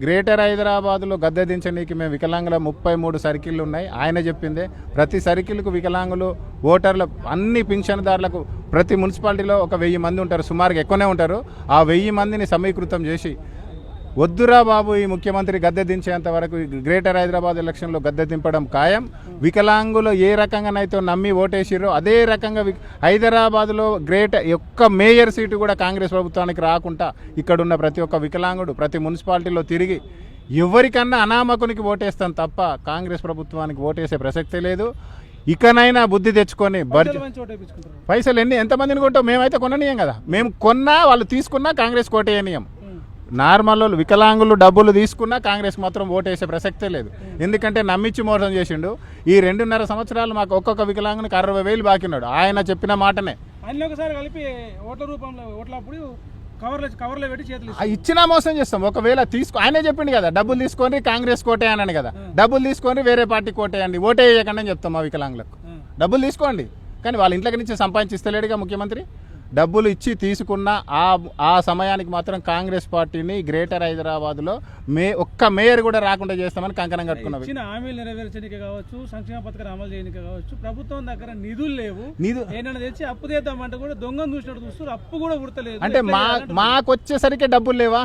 Greater హైదరాబాద్లో గద్దె దించనీకి మేము వికలాంగుల 33 సర్కిళ్ళు ఉన్నాయి. ఆయన చెప్పిందే ప్రతి సర్కిల్కు వికలాంగులు ఓటర్లు అన్ని పింఛన్దారులకు ప్రతి మున్సిపాలిటీలో ఒక 1000 మంది ఉంటారు, సుమారుగా ఎక్కువనే ఉంటారు. ఆ 1000 మందిని సమీకృతం చేసి వద్దురా బాబు ఈ ముఖ్యమంత్రి గద్దె దించేంత వరకు గ్రేటర్ హైదరాబాద్ ఎలక్షన్లో గద్దె దింపడం ఖాయం. వికలాంగులు ఏ రకంగానైతే నమ్మి ఓటేసిరో అదే రకంగా హైదరాబాద్లో ఒక్క మేయర్ సీటు కూడా కాంగ్రెస్ ప్రభుత్వానికి రాకుండా ఇక్కడున్న ప్రతి ఒక్క వికలాంగుడు ప్రతి మున్సిపాలిటీలో తిరిగి ఎవరికన్నా అనామకునికి ఓటేస్తాం తప్ప కాంగ్రెస్ ప్రభుత్వానికి ఓటేసే ప్రసక్తే లేదు. ఇకనైనా బుద్ధి తెచ్చుకొని పైసలు ఎంతమందిని కొంటాం? మేమైతే కొననీయం కదా. మేము కొన్నా వాళ్ళు తీసుకున్నా కాంగ్రెస్ కోటేయనీయం. నార్మల్ వికలాంగులు డబ్బులు తీసుకున్నా కాంగ్రెస్ మాత్రం ఓటేసే ప్రసక్తే లేదు. ఎందుకంటే నమ్మించి మోసం చేసిండు. ఈ 2.5 సంవత్సరాలు మాకు ఒక్కొక్క వికలాంగునికి 60,000 బాకీ ఉన్నాడు. ఆయన చెప్పిన మాటనే ఇచ్చినా మోసం చేస్తాం. ఒకవేళ ఆయనే చెప్పిండు కదా డబ్బులు తీసుకొని కాంగ్రెస్ కోటే అన్నాను కదా, డబ్బులు తీసుకొని వేరే పార్టీ కోటేయండి, ఓటే వేయకండి అని చెప్తాం మా వికలాంగులకు. డబ్బులు తీసుకోండి, కానీ వాళ్ళ ఇంట్లోకి నుంచి సంపాదించిస్తలేడుగా ముఖ్యమంత్రి. డబ్బులు ఇచ్చి తీసుకున్న ఆ సమయానికి మాత్రం కాంగ్రెస్ పార్టీని గ్రేటర్ హైదరాబాద్లో ఒక్క మేయర్ కూడా రాకుండా చేస్తామని కంకణం కట్టుకున్నాం. హామీలు నెరవేర్చడానికి కావచ్చు, సంక్షేమ పథకాలు అమలు చేయడానికి కావచ్చు, ప్రభుత్వం దగ్గర నిధులు లేవు. ఏమైనా తెచ్చి అప్పు చేద్దామంటే కూడా దొంగను చూసినట్టు చూస్తారు, అప్పు కూడా ఉడతలేదు. అంటే మాకు వచ్చేసరికి డబ్బులు లేవా?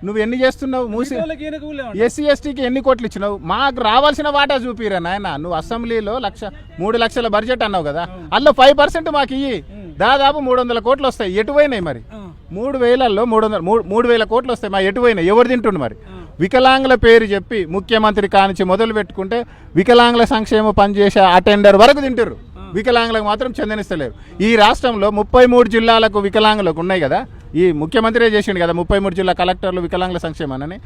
నువ్వు ఎన్ని చేస్తున్నావు? మూసి ఎస్సీ ఎస్టీకి ఎన్ని కోట్లు ఇచ్చినావు? మాకు రావాల్సిన వాటా చూపిరా నాయన. నువ్వు అసెంబ్లీలో 3 లక్షల బడ్జెట్ అన్నావు కదా, అందులో 5% మాకు ఇయ్యి. దాదాపు 300 కోట్లు వస్తాయి. ఎటువైనాయి మరి? 3,000లో 3,000 కోట్లు వస్తాయి. మా ఎటువైనాయి? ఎవరు తింటుండు మరి? వికలాంగుల పేరు చెప్పి ముఖ్యమంత్రి కానించి మొదలు పెట్టుకుంటే వికలాంగుల సంక్షేమ పనిచేసే అటెండర్ వరకు తింటారు. వికలాంగులకు మాత్రం చెందనిస్తలేరు. ఈ రాష్ట్రంలో 33 జిల్లాలకు వికలాంగులకు ఉన్నాయి కదా. ఈ ముఖ్యమంత్రి చేసిండు కదా 33 జిల్లా కలెక్టర్లు వికలాంగుల సంక్షేమాన్ని.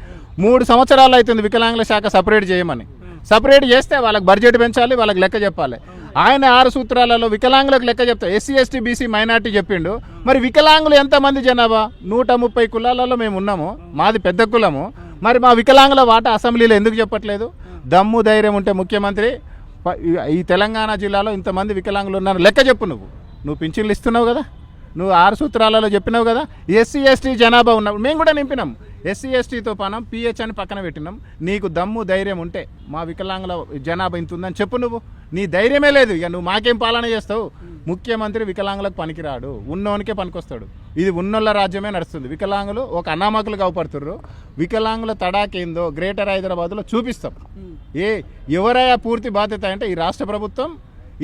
3 సంవత్సరాలు అవుతుంది వికలాంగుల శాఖ సపరేట్ చేయమని. సపరేట్ చేస్తే వాళ్ళకి బడ్జెట్ పెంచాలి, వాళ్ళకి లెక్క చెప్పాలి. ఆయన 6 సూత్రాలలో వికలాంగులకు లెక్క చెప్తా. ఎస్సీ ఎస్టీ బీసీ మైనార్టీ చెప్పిండు. మరి వికలాంగులు ఎంతమంది జనాభా? 130 కులాలలో మేము ఉన్నాము, మాది పెద్ద కులము. మరి మా వికలాంగుల వాటా అసెంబ్లీలో ఎందుకు చెప్పట్లేదు? దమ్ము ధైర్యం ఉంటే ముఖ్యమంత్రి ఈ తెలంగాణ జిల్లాలో ఇంతమంది వికలాంగులు ఉన్నారు లెక్క చెప్పు. నువ్వు పింఛన్లు ఇస్తున్నావు కదా, నువ్వు 6 సూత్రాలలో చెప్పినావు కదా. ఎస్సీ ఎస్టీ జనాభా ఉన్నప్పుడు మేము కూడా నింపినాం. ఎస్సీ ఎస్టీతో పానం పిహెచ్ అని పక్కన పెట్టినాం. నీకు దమ్ము ధైర్యం ఉంటే మా వికలాంగుల జనాభా ఇంత ఉందని చెప్పు. నీ ధైర్యమే లేదు. ఇక నువ్వు మాకేం పాలన చేస్తావు? ముఖ్యమంత్రి వికలాంగులకు పనికిరాడు, ఉన్నోనికే పనికొస్తాడు. ఇది ఉన్నోళ్ళ రాజ్యమే నడుస్తుంది. వికలాంగులు ఒక అనామకులుగా అవపడుతుర్రు. వికలాంగుల తడాకేందో గ్రేటర్ హైదరాబాద్లో చూపిస్తాం. ఎవరయ్యా పూర్తి బాధ్యత అంటే ఈ రాష్ట్ర ప్రభుత్వం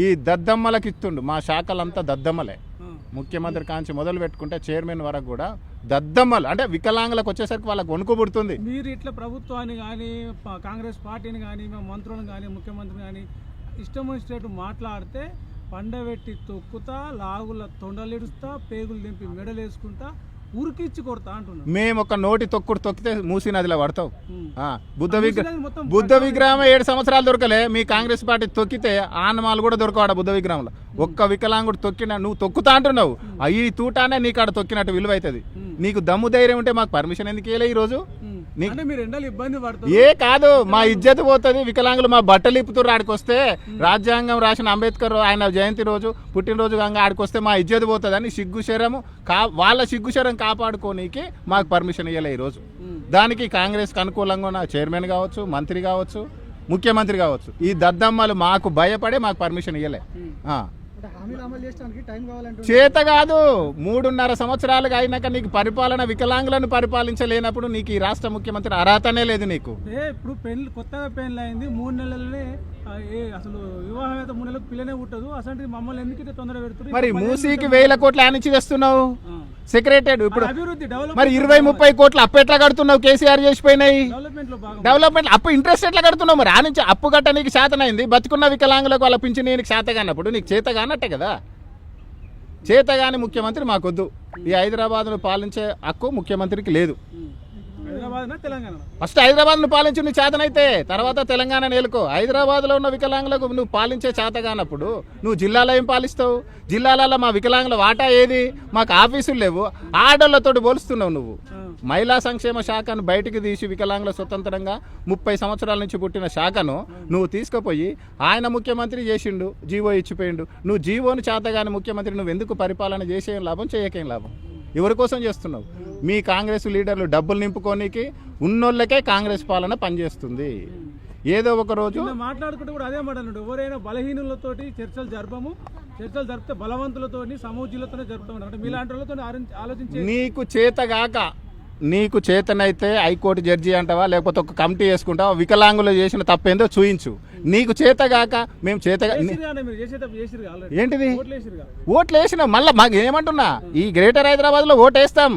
ఈ దద్దమ్మలకు ఇస్తుండు. మా శాఖలంతా దద్దమ్మలే. ముఖ్యమంత్రి కాంచి మొదలు పెట్టుకుంటే చైర్మన్ వరకు కూడా దద్దమ్మలు. అంటే వికలాంగులకు వచ్చేసరికి వాళ్ళకి వణుకు పుడుతుంది. మీరు ఇట్లా ప్రభుత్వాన్ని కానీ కాంగ్రెస్ పార్టీని కానీ మంత్రులను కానీ ముఖ్యమంత్రిని కానీ ఇష్టం వచ్చినట్టు మాట్లాడితే పండబెట్టి తొక్కుతా, లాగుల తొండలిడుస్తా, పేగులు దింపి మెడలేసుకుంటా, ఉరికిచ్చి కొడతా అంటున్నాను. మేము ఒక నోటి తొక్కితే మూసీ నదిలో పడతావు. బుద్ధ విగ్రహం 7 సంవత్సరాలు దొరకలే. మీ కాంగ్రెస్ పార్టీ తొక్కితే ఆనమాలు కూడా దొరకవాడ బుద్ధ విగ్రహంలో. ఒక్క వికలాంగుడు తొక్కినా నువ్వు తొక్కుతా అంటున్నావు. ఈ తూటానే నీకు ఆడ తొక్కినట్టు విలువ అవుతుంది. నీకు దమ్ము ధైర్యం ఉంటే మాకు పర్మిషన్ ఎందుకు ఇవ్వలే ఈ రోజు? కాదు, మా ఇజ్జత్ పోతుంది. వికలాంగులు మా బట్టలు ఇప్పుతున్నారు. ఆడికొస్తే రాజ్యాంగం రాసిన అంబేద్కర్ ఆయన జయంతి రోజు పుట్టినరోజు ఆడికొస్తే మా ఇజ్జత్ పోతుంది అని సిగ్గుశరము వాళ్ళ సిగ్గుశరం కాపాడుకోనీకి మాకు పర్మిషన్ ఇవ్వలే ఈరోజు. దానికి కాంగ్రెస్కి అనుకూలంగా ఉన్న చైర్మన్ కావచ్చు, మంత్రి కావచ్చు, ముఖ్యమంత్రి కావచ్చు, ఈ దద్దమ్మలు మాకు భయపడే మాకు పర్మిషన్ ఇవ్వలే. చేత కాదు. 3.5 సంవత్సరాలుగా అయినాక నీకు పరిపాలన వికలాంగులను పరిపాలించలేనప్పుడు నీకు ఈ రాష్ట్ర ముఖ్యమంత్రి అర్హతనే లేదు నీకు. ఇప్పుడు పెళ్లి కొత్తగా పెళ్లి అయింది, 3 నెలలనే అసలు వివాహం అయితే 3 నెలలకు పిల్లనే పుట్టదు. అసలు మమ్మల్ని ఎందుకు తొందర పెడుతున్నారు? మరి మూసీకి 1000 కోట్లు ఆనిచ్చి తెస్తున్నావు సెక్రటరీ. ఇప్పుడు మరి 20-30 కోట్లు అప్పు ఎట్లా కడుతున్నావు? కేసీఆర్ చేసిపోయినాయి డెవలప్మెంట్ అప్పు ఇంట్రెస్ట్ ఎట్లా కడుతున్నావు? మరి ఆ నుంచి అప్పు కట్ట నీకు శాతనైంది. బతుకున్న వికలాంగులకు వాళ్ళ పింఛన్ నీకు చేత కానప్పుడు నీకు చేత కానట్టే కదా. చేతగాని ముఖ్యమంత్రి మాకొద్దు. ఈ హైదరాబాద్ను పాలించే హక్కు ముఖ్యమంత్రికి లేదు. ఫస్ట్ హైదరాబాద్ను పాలించు నీ చేతనైతే, తర్వాత తెలంగాణ నేలుకో. హైదరాబాద్లో ఉన్న వికలాంగులకు నువ్వు పాలించే చేత కానప్పుడు నువ్వు జిల్లాలో ఏం పాలిస్తావు? జిల్లాలలో మా వికలాంగుల వాటా ఏది? మాకు ఆఫీసులు లేవు. ఆడోళ్లతో పోలుస్తున్నావు నువ్వు. మహిళా సంక్షేమ శాఖను బయటికి తీసి వికలాంగుల స్వతంత్రంగా 30 సంవత్సరాల నుంచి పుట్టిన శాఖను నువ్వు తీసుకుపోయి ఆయన ముఖ్యమంత్రి చేసిండు, జీవో ఇచ్చిపోయిండు. నువ్వు జీవోని చేతగాని ముఖ్యమంత్రి నువ్వు ఎందుకు పరిపాలన చేసేం లాభం, చేయకేం లాభం? ఎవరి కోసం చేస్తున్నావు? మీ కాంగ్రెస్ లీడర్లు డబ్బులు నింపుకోనికి ఉన్నోళ్ళకే కాంగ్రెస్ పాలన పనిచేస్తుంది. ఏదో ఒక రోజు మాట్లాడుకుంటే కూడా అదే మాట అన్నాడు, ఎవరైనా బలహీనులతోటి చర్చలు జరపము, చర్చలు జరిపితే బలవంతులతోని సమూజీలతోనే జరుపుతాం అంటే మీలాంటి వాళ్ళతో ఆలోచించి నీకు చేతనైతే హైకోర్టు జడ్జి అంటావా, లేకపోతే ఒక కమిటీ వేసుకుంటావా, వికలాంగులు చేసిన తప్పేందో చూయించు. నీకు చేతగాక మేము ఏంటిది ఓట్లు వేసినాం, మళ్ళీ మాకు ఏమంటున్నా ఈ గ్రేటర్ హైదరాబాద్ లో ఓటు వేస్తాం.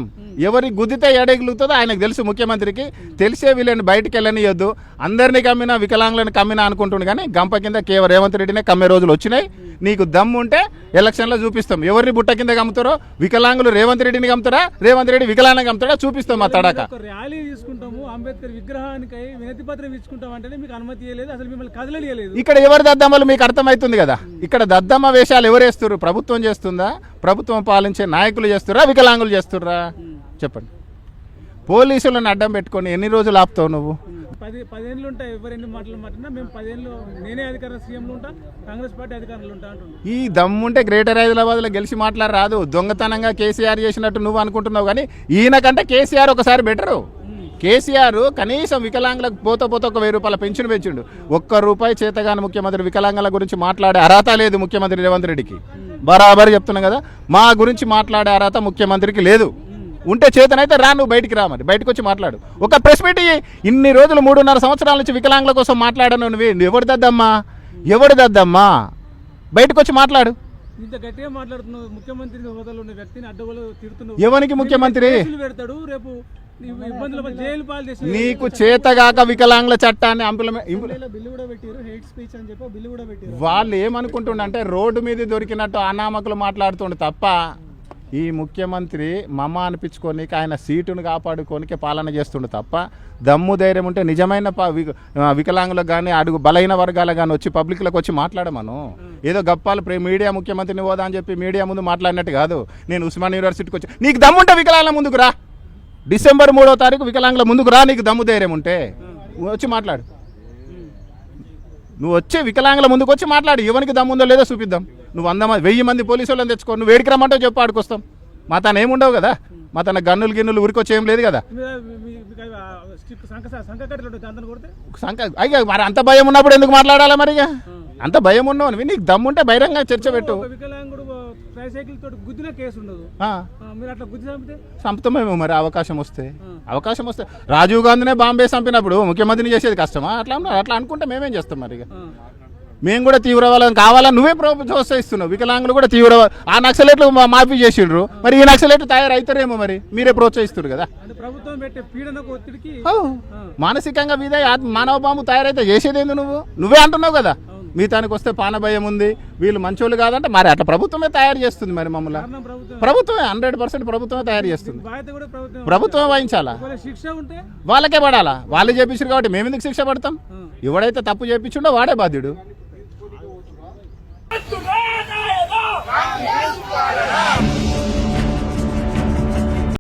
ఎవరికి గుద్దితే ఎడగలుగుతుందో ఆయనకు తెలుసు, ముఖ్యమంత్రికి తెలిసే వీళ్ళని బయటికి వెళ్ళనియొద్దు. అందరినీ కమ్మినా వికలాంగులను కమ్మినా అనుకుంటుండు, కానీ గంప కింద కేవలం రేవంత్ రెడ్డినే కమ్మే రోజులు వచ్చినాయి. నీకు దమ్ము ఉంటే ఎలక్షన్లో చూపిస్తాం. ఎవరిని బుట్ట కింద కమ్ముతారో, వికలాంగులు రేవంత్ రెడ్డిని కమ్ముతారా, రేవంత్ రెడ్డి వికలాంగం కమ్ముతాడా చూపిస్తాం. మా తడాక ర్యాలీ తీసుకుంటాము, అంబేద్కర్ విగ్రహానికి వినతి పత్రం ఇచ్చుకుంటాం అంటే మీకు అనుమతి ఇవ్వలేదు, అసలు మిమ్మల్ని కదలలేదు. ఇక్కడ ఎవరు దద్దమ్మలు మీకు అర్థమవుతుంది కదా. ఇక్కడ దద్దమ్మ వేషాలు ఎవరు వేస్తున్నారు? ప్రభుత్వం చేస్తుందా? ప్రభుత్వం పాలించే నాయకులు చేస్తురా, వికలాంగులు చేస్తుర్రా? చెప్పండి. పోలీసులను అడ్డం పెట్టుకొని ఎన్ని రోజులు ఆపుతావు నువ్వు? 10 ఏళ్ళు ఉంటాయి. ఎవరెన్ని మాటలు మాట్లాడినా మేము 10 ఏళ్ళు నేనే అధికార సీఎంలో ఉంటా, కాంగ్రెస్ పార్టీ అధికారంలో ఉంటా అంటున్నాను. ఈ దమ్ముంటే గ్రేటర్ హైదరాబాద్లో గెలిచి మాట్లాడరాదు. దొంగతనంగా కేసీఆర్ చేసినట్టు నువ్వు అనుకుంటున్నావు, కానీ ఈయనకంటే కేసీఆర్ ఒకసారి బెటరు. కేసీఆర్ కనీసం వికలాంగులకు పోత ఒక 1000 రూపాయల పెన్షన్ పెంచిండు. ₹1 చేతగాని ముఖ్యమంత్రి వికలాంగుల గురించి మాట్లాడే అర్హత లేదు ముఖ్యమంత్రి రేవంత్ రెడ్డికి. బరాబర్ చెప్తున్నా కదా, మా గురించి మాట్లాడే అర్హత ముఖ్యమంత్రికి లేదు. ఉంటే చేతనైతే రా, నువ్వు బయటికి రా, మరి బయటకు వచ్చి మాట్లాడు. ఒక ప్రెస్ మీట్ ఇన్ని రోజులు 3.5 సంవత్సరాల నుంచి వికలాంగుల కోసం మాట్లాడాను. నువ్వు ఎవడు దద్దమ్మా బయటకు వచ్చి మాట్లాడు. ఇంత గట్టిగా మాట్లాడుతున్నావు, ముఖ్యమంత్రి హోదాలో ఉన్న వ్యక్తిని అడ్డగోలు తిడుతున్నావు. ఎవరికి ముఖ్యమంత్రి? పెడతాడు రేపు జైలు పాలు చేసి. నీకు చేతగాక వికలాంగుల చట్టాన్ని వాళ్ళు ఏమనుకుంటుండంటే రోడ్డు మీద దొరికినట్టు అనామకులు మాట్లాడుతుండు తప్ప ఈ ముఖ్యమంత్రి మమ్మ అనిపించుకోనికి, ఆయన సీటును కాపాడుకోనికి పాలన చేస్తుండు తప్ప దమ్ము ధైర్యం ఉంటే నిజమైన వికలాంగులకు కానీ అడుగు బలహీన వర్గాలకు కానీ వచ్చి పబ్లిక్లకు వచ్చి మాట్లాడమను. ఏదో గప్పాలు మీడియా ముఖ్యమంత్రిని హోదా అని చెప్పి మీడియా ముందు మాట్లాడినట్టు కాదు. నేను ఉస్మాన్ యూనివర్సిటీకి వచ్చి నీకు దమ్ముంటే వికలాంగుల ముందుకు రా, డిసెంబర్ 3వ తారీఖు వికలాంగుల ముందుకు రా, నీకు దమ్ము ధైర్యం ఉంటే వచ్చి మాట్లాడు. నువ్వు వచ్చి వికలాంగుల ముందుకు వచ్చి మాట్లాడు. ఎవరికి దమ్ముందో లేదో చూపిద్దాం. నువ్వు 1000 మంది పోలీసు వాళ్ళని తెచ్చుకో, నువ్వు వేడికి రమ్మంటే చెప్పు, ఆడుకొస్తాం. మా తన ఏముండవు కదా, మా తన గన్నులు గిన్నులు ఊరికొచ్చి ఏం లేదు కదా. అయ్యా మరి అంత భయం ఉన్నప్పుడు ఎందుకు మాట్లాడాలా? మరి అంత భయం ఉన్నావు, నీకు దమ్ముంటే బహిరంగ చర్చ పెట్టు. చంపుతామేమో మరి అవకాశం వస్తే. రాజీవ్ గాంధీనే బాంబే చంపినప్పుడు ముఖ్యమంత్రిని చేసేది కష్టమా? అట్లా అనుకుంటే మేమేం చేస్తాం మరి. మేము కూడా తీవ్రవాదం కావాలని నువ్వే ప్రోత్సహిస్తున్నావు. వికలాంగులు కూడా ఆ నక్సలైట్లు మాఫీ చేసిండ్రు, మరి ఈ నక్సలైట్లు తయారవుతారేమో, మరి మీరే ప్రోత్సహిస్తున్నారు కదా. మానసికంగా మీద మానవ బాంబు తయారైతే చేసేదేంది? నువ్వే అంటున్నావు కదా. మీ తనకు వస్తే పానభయం ఉంది, వీళ్ళు మంచోళ్ళు కాదంటే మరి అట్లా ప్రభుత్వమే తయారు చేస్తుంది. మరి మమ్మల్ని ప్రభుత్వమే 100% ప్రభుత్వమే తయారు చేస్తుంది. ప్రభుత్వమే వహించాలా, వాళ్ళకే పడాలా. వాళ్ళు చేపించారు కాబట్టి మేము ఎందుకు శిక్ష పడతాం? ఎవడైతే తప్పు చేపించుండో వాడే బాధ్యుడు. Let's go!